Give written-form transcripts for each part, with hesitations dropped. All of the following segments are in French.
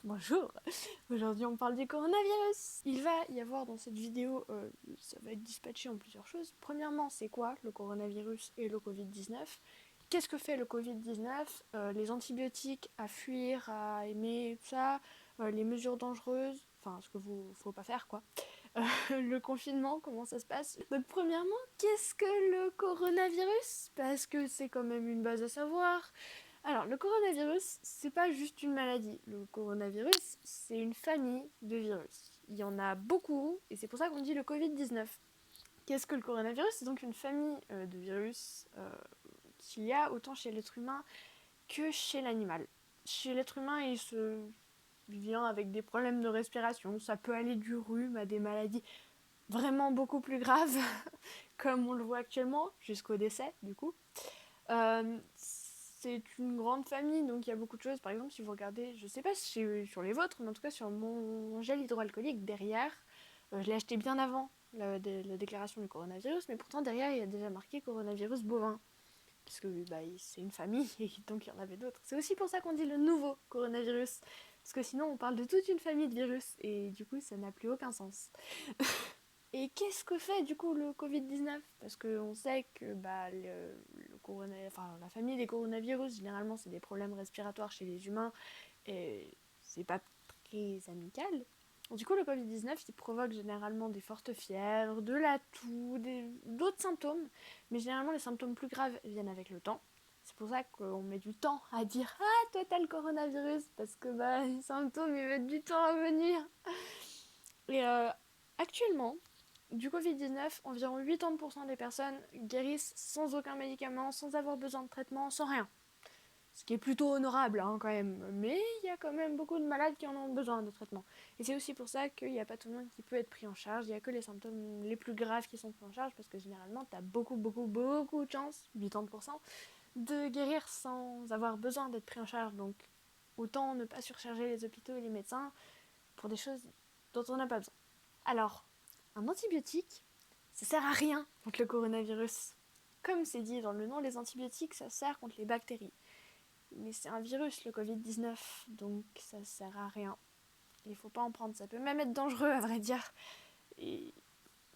Bonjour, aujourd'hui on parle du coronavirus. Il va y avoir dans cette vidéo, ça va être dispatché en plusieurs choses. Premièrement, c'est quoi le coronavirus et le Covid-19 ? Qu'est-ce que fait le Covid-19 ? Les antibiotiques à fuir, à aimer, tout ça, les mesures dangereuses, enfin ce que vous faut pas faire quoi. Le confinement, comment ça se passe ? Donc premièrement, qu'est-ce que le coronavirus ? Parce que c'est quand même une base à savoir. Alors, le coronavirus, c'est pas juste une maladie. Le coronavirus, c'est une famille de virus. Il y en a beaucoup, et c'est pour ça qu'on dit le Covid-19. Qu'est-ce que le coronavirus ? C'est donc une famille de virus qu'il y a autant chez l'être humain que chez l'animal. Chez l'être humain, il vient avec des problèmes de respiration. Ça peut aller du rhume à des maladies vraiment beaucoup plus graves, comme on le voit actuellement, jusqu'au décès, du coup. C'est une grande famille, donc il y a beaucoup de choses. Par exemple, si vous regardez, je sais pas si sur les vôtres, mais en tout cas sur mon gel hydroalcoolique derrière, je l'ai acheté bien avant la déclaration du coronavirus, mais pourtant derrière il y a déjà marqué coronavirus bovin, parce que c'est une famille et donc il y en avait d'autres. C'est aussi pour ça qu'on dit le nouveau coronavirus, parce que sinon on parle de toute une famille de virus et du coup ça n'a plus aucun sens. Et qu'est-ce que fait du coup le Covid-19 ? Parce qu'on sait que la famille des coronavirus, généralement, c'est des problèmes respiratoires chez les humains et c'est pas très amical. Du coup, le Covid-19, il provoque généralement des fortes fièvres, de la toux, d'autres symptômes, mais généralement, les symptômes plus graves viennent avec le temps. C'est pour ça qu'on met du temps à dire «Ah, toi, t'as le coronavirus», parce que les symptômes, ils mettent du temps à venir. Et actuellement, du Covid-19, environ 80% des personnes guérissent sans aucun médicament, sans avoir besoin de traitement, sans rien. Ce qui est plutôt honorable quand même. Mais il y a quand même beaucoup de malades qui en ont besoin de traitement. Et c'est aussi pour ça qu'il n'y a pas tout le monde qui peut être pris en charge. Il n'y a que les symptômes les plus graves qui sont pris en charge parce que généralement, tu as beaucoup de chances, 80%, de guérir sans avoir besoin d'être pris en charge. Donc autant ne pas surcharger les hôpitaux et les médecins pour des choses dont on n'a pas besoin. Alors, un antibiotique, ça sert à rien contre le coronavirus. Comme c'est dit dans le nom, les antibiotiques, ça sert contre les bactéries. Mais c'est un virus, le Covid-19, donc ça sert à rien. Il faut pas en prendre, ça peut même être dangereux à vrai dire. Et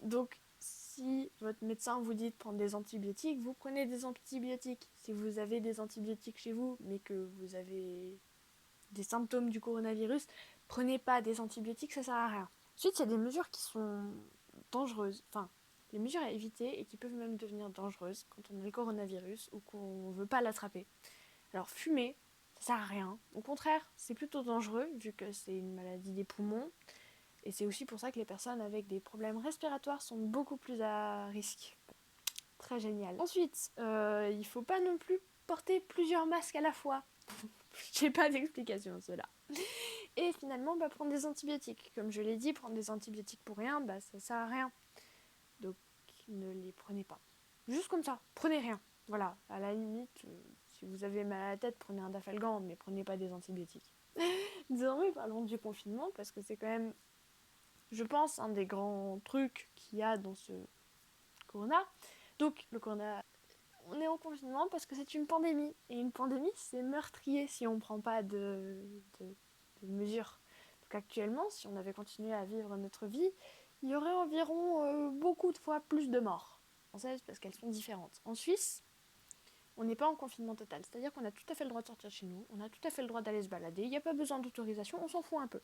donc, si votre médecin vous dit de prendre des antibiotiques, vous prenez des antibiotiques. Si vous avez des antibiotiques chez vous, mais que vous avez des symptômes du coronavirus, prenez pas des antibiotiques, ça sert à rien. Ensuite, il y a des mesures qui sont dangereuses, enfin, les mesures à éviter et qui peuvent même devenir dangereuses quand on a le coronavirus ou qu'on veut pas l'attraper. Alors, fumer, ça sert à rien. Au contraire, c'est plutôt dangereux vu que c'est une maladie des poumons. Et c'est aussi pour ça que les personnes avec des problèmes respiratoires sont beaucoup plus à risque. Très génial. Ensuite, il faut pas non plus porter plusieurs masques à la fois. J'ai pas d'explication à cela. Et finalement, prendre des antibiotiques. Comme je l'ai dit, prendre des antibiotiques pour rien, ça sert à rien. Donc, ne les prenez pas. Juste comme ça, prenez rien. Voilà, à la limite, si vous avez mal à la tête, prenez un Dafalgan, mais prenez pas des antibiotiques. Désormais, parlons du confinement, parce que c'est quand même, je pense, un des grands trucs qu'il y a dans ce corona. Donc, le corona, on est en confinement parce que c'est une pandémie. Et une pandémie, c'est meurtrier si on ne prend pas de mesures. Donc actuellement, si on avait continué à vivre notre vie, il y aurait environ beaucoup de fois plus de morts françaises parce qu'elles sont différentes. En Suisse, on n'est pas en confinement total, c'est-à-dire qu'on a tout à fait le droit de sortir de chez nous, on a tout à fait le droit d'aller se balader, il n'y a pas besoin d'autorisation, on s'en fout un peu.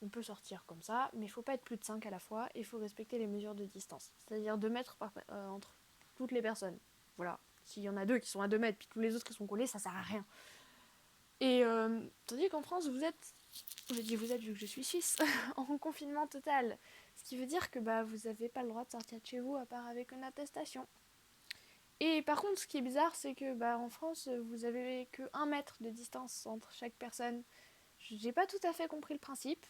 On peut sortir comme ça, mais il ne faut pas être plus de 5 à la fois et il faut respecter les mesures de distance, c'est-à-dire 2 mètres entre toutes les personnes. Voilà, s'il y en a 2 qui sont à 2 mètres puis tous les autres qui sont collés, ça sert à rien. Et tandis qu'en France, j'ai dit vous êtes vu que je suis suisse, en confinement total. Ce qui veut dire que vous n'avez pas le droit de sortir de chez vous à part avec une attestation. Et par contre, ce qui est bizarre, c'est que en France, vous avez que 1 mètre de distance entre chaque personne. J'ai pas tout à fait compris le principe.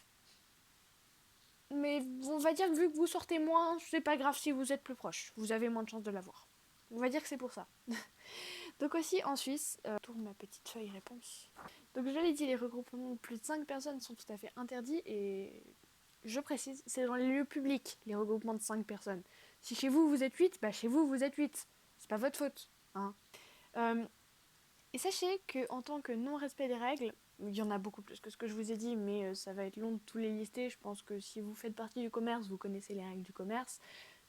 Mais on va dire que vu que vous sortez moins, c'est pas grave si vous êtes plus proche. Vous avez moins de chances de l'avoir. On va dire que c'est pour ça. Donc aussi en Suisse, tourne ma petite feuille réponse. Donc je l'ai dit, les regroupements de plus de 5 personnes sont tout à fait interdits et je précise, c'est dans les lieux publics, les regroupements de 5 personnes. Si chez vous vous êtes 8, chez vous vous êtes 8. C'est pas votre faute. Hein. Et sachez qu'en tant que non-respect des règles, il y en a beaucoup plus que ce que je vous ai dit, mais ça va être long de tous les lister. Je pense que si vous faites partie du commerce, vous connaissez les règles du commerce.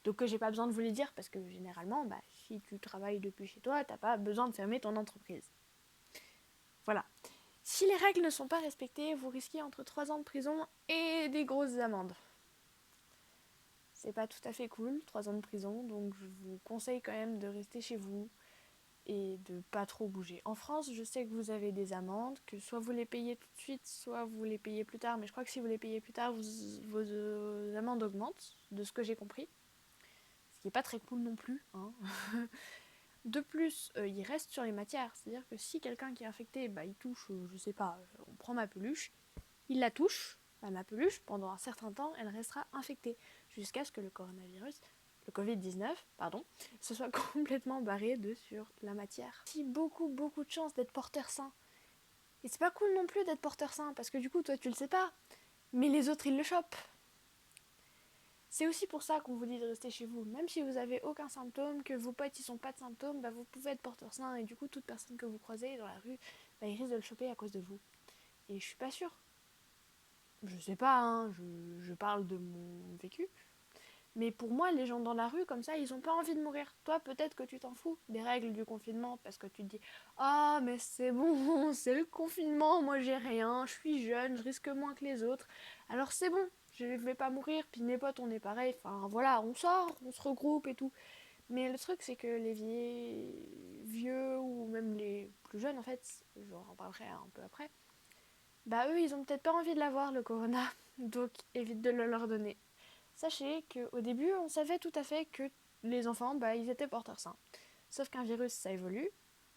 Donc j'ai pas besoin de vous les dire parce que généralement, si tu travailles depuis chez toi, t'as pas besoin de fermer ton entreprise. Voilà. Si les règles ne sont pas respectées, vous risquez entre 3 ans de prison et des grosses amendes. C'est pas tout à fait cool, 3 ans de prison, donc je vous conseille quand même de rester chez vous et de pas trop bouger. En France, je sais que vous avez des amendes, que soit vous les payez tout de suite, soit vous les payez plus tard, mais je crois que si vous les payez plus tard, vos amendes augmentent, de ce que j'ai compris. Ce qui est pas très cool non plus, hein. De plus, il reste sur les matières, c'est-à-dire que si quelqu'un qui est infecté, il touche, je sais pas, on prend ma peluche, il la touche, ma peluche, pendant un certain temps, elle restera infectée, jusqu'à ce que le coronavirus, le Covid-19, pardon, se soit complètement barré de sur la matière. Si beaucoup de chance d'être porteur sain. Et c'est pas cool non plus d'être porteur sain, parce que du coup, toi, tu le sais pas, mais les autres, ils le chopent. C'est aussi pour ça qu'on vous dit de rester chez vous. Même si vous avez aucun symptôme, que vos potes ils n'ont pas de symptômes, vous pouvez être porteur sain et du coup toute personne que vous croisez dans la rue, il risque de le choper à cause de vous. Et je suis pas sûre. Je sais pas, hein, je parle de mon vécu. Mais pour moi, les gens dans la rue, comme ça, ils ont pas envie de mourir. Toi, peut-être que tu t'en fous des règles du confinement parce que tu te dis ah, mais c'est bon, c'est le confinement, moi j'ai rien, je suis jeune, je risque moins que les autres. Alors c'est bon, je vais pas mourir, puis mes potes, on est pareil. Enfin voilà, on sort, on se regroupe et tout. Mais le truc, c'est que les vieux ou même les plus jeunes, en fait, j'en parlerai un peu après, eux, ils ont peut-être pas envie de l'avoir, le corona. Donc évite de le leur donner. Sachez qu'au début, on savait tout à fait que les enfants, ils étaient porteurs sains. Sauf qu'un virus, ça évolue.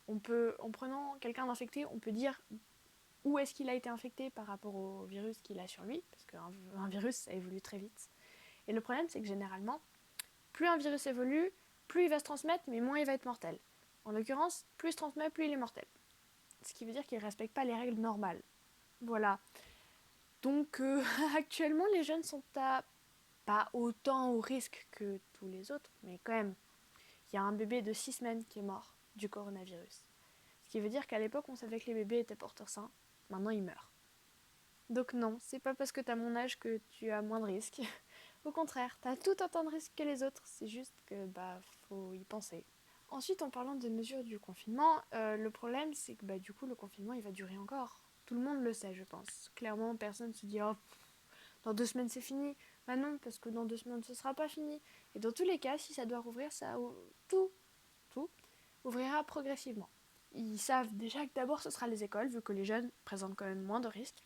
En prenant quelqu'un d'infecté, on peut dire où est-ce qu'il a été infecté par rapport au virus qu'il a sur lui, parce qu'un virus, ça évolue très vite. Et le problème, c'est que généralement, plus un virus évolue, plus il va se transmettre, mais moins il va être mortel. En l'occurrence, plus il se transmet, plus il est mortel. Ce qui veut dire qu'il ne respecte pas les règles normales. Voilà. Donc actuellement, les jeunes sont pas autant au risque que tous les autres, mais quand même, il y a un bébé de 6 semaines qui est mort du coronavirus. Ce qui veut dire qu'à l'époque, on savait que les bébés étaient porteurs sains. Maintenant, ils meurent. Donc non, c'est pas parce que t'as mon âge que tu as moins de risques. Au contraire, t'as tout autant de risques que les autres. C'est juste que faut y penser. Ensuite, en parlant des mesures du confinement, le problème c'est que du coup le confinement il va durer encore. Tout le monde le sait, je pense. Clairement, personne se dit oh, dans 2 semaines c'est fini. Non, parce que dans 2 semaines ce sera pas fini. Et dans tous les cas, si ça doit rouvrir, tout ouvrira progressivement. Ils savent déjà que d'abord ce sera les écoles, vu que les jeunes présentent quand même moins de risques.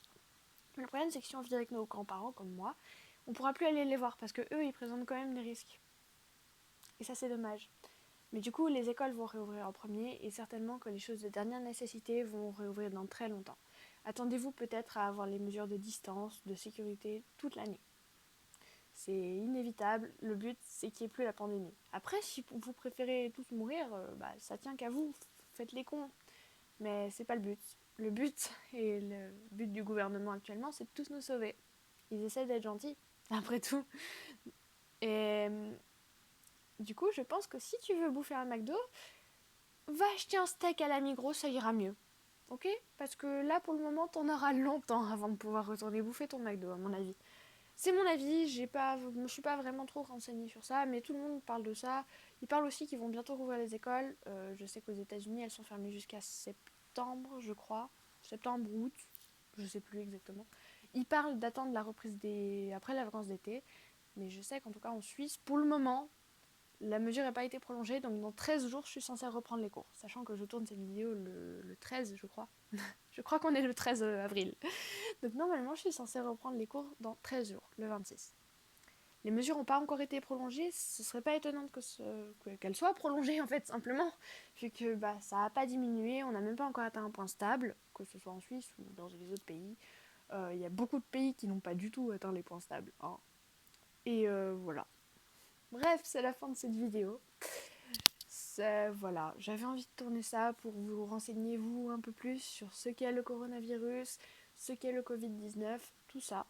Mais le problème c'est que si on vit avec nos grands-parents comme moi, on pourra plus aller les voir parce que eux ils présentent quand même des risques. Et ça c'est dommage. Mais du coup, les écoles vont réouvrir en premier et certainement que les choses de dernière nécessité vont réouvrir dans très longtemps. Attendez-vous peut-être à avoir les mesures de distance, de sécurité toute l'année. C'est inévitable, le but c'est qu'il n'y ait plus la pandémie. Après, si vous préférez tous mourir, ça tient qu'à vous, faites les cons. Mais c'est pas le but. Le but, et le but du gouvernement actuellement, c'est de tous nous sauver. Ils essaient d'être gentils, après tout. Et du coup, je pense que si tu veux bouffer un McDo, va acheter un steak à la Migros, ça ira mieux. Ok? Parce que là, pour le moment, t'en auras longtemps avant de pouvoir retourner bouffer ton McDo, à mon avis. C'est mon avis, je me suis pas vraiment trop renseignée sur ça, mais tout le monde parle de ça. Ils parlent aussi qu'ils vont bientôt rouvrir les écoles. Je sais qu'aux États-Unis, elles sont fermées jusqu'à septembre, je crois. Septembre, août, je sais plus exactement. Ils parlent d'attendre la reprise après les vacances d'été, mais je sais qu'en tout cas en Suisse, pour le moment, la mesure n'a pas été prolongée, donc dans 13 jours, je suis censée reprendre les cours. Sachant que je tourne cette vidéo le 13, je crois. Je crois qu'on est le 13 avril. Donc normalement, je suis censée reprendre les cours dans 13 jours, le 26. Les mesures n'ont pas encore été prolongées, ce serait pas étonnant qu'elles soient prolongées en fait, simplement, vu que ça n'a pas diminué, on n'a même pas encore atteint un point stable, que ce soit en Suisse ou dans les autres pays. Il y a beaucoup de pays qui n'ont pas du tout atteint les points stables. Hein. Et voilà. Bref, c'est la fin de cette vidéo. Voilà, j'avais envie de tourner ça pour vous renseigner vous un peu plus sur ce qu'est le coronavirus, ce qu'est le Covid-19, tout ça.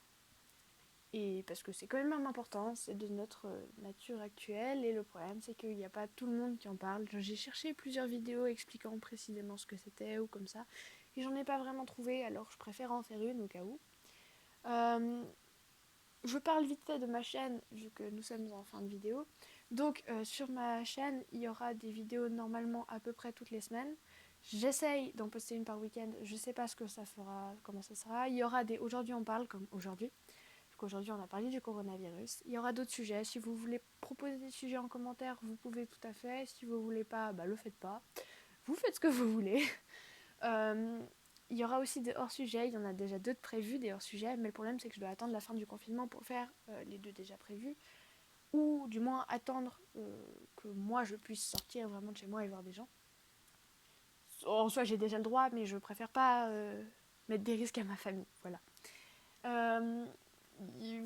Et parce que c'est quand même important, c'est de notre nature actuelle et le problème c'est qu'il n'y a pas tout le monde qui en parle. J'ai cherché plusieurs vidéos expliquant précisément ce que c'était ou comme ça et j'en ai pas vraiment trouvé, alors je préfère en faire une au cas où. Je parle vite fait de ma chaîne, vu que nous sommes en fin de vidéo. Donc sur ma chaîne, il y aura des vidéos normalement à peu près toutes les semaines. J'essaye d'en poster une par week-end, je sais pas ce que ça fera, comment ça sera. Il y aura des aujourd'hui on parle, comme aujourd'hui. Donc aujourd'hui on a parlé du coronavirus. Il y aura d'autres sujets, si vous voulez proposer des sujets en commentaire, vous pouvez tout à fait. Si vous voulez pas, le faites pas. Vous faites ce que vous voulez. Il y aura aussi des hors-sujets, il y en a déjà 2 de prévus, des hors-sujets, mais le problème c'est que je dois attendre la fin du confinement pour faire les 2 déjà prévus, ou du moins attendre que moi je puisse sortir vraiment de chez moi et voir des gens. En soi j'ai déjà le droit, mais je préfère pas mettre des risques à ma famille, voilà.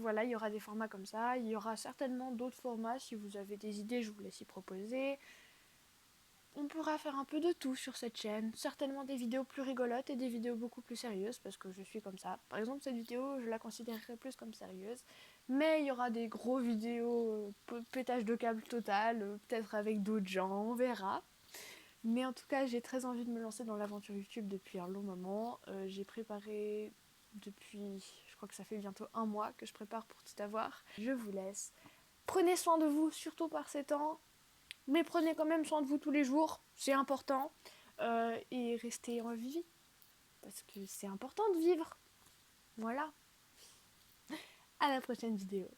Voilà, il y aura des formats comme ça, il y aura certainement d'autres formats, si vous avez des idées je vous laisse y proposer. On pourra faire un peu de tout sur cette chaîne, certainement des vidéos plus rigolotes et des vidéos beaucoup plus sérieuses parce que je suis comme ça. Par exemple cette vidéo je la considérerais plus comme sérieuse, mais il y aura des gros vidéos pétage de câble total, peut-être avec d'autres gens, on verra. Mais en tout cas j'ai très envie de me lancer dans l'aventure YouTube depuis un long moment. J'ai préparé depuis, je crois que ça fait bientôt 1 mois que je prépare pour tout avoir. Je vous laisse. Prenez soin de vous, surtout par ces temps. Mais prenez quand même soin de vous tous les jours, c'est important. Et restez en vie, parce que c'est important de vivre. Voilà. À la prochaine vidéo.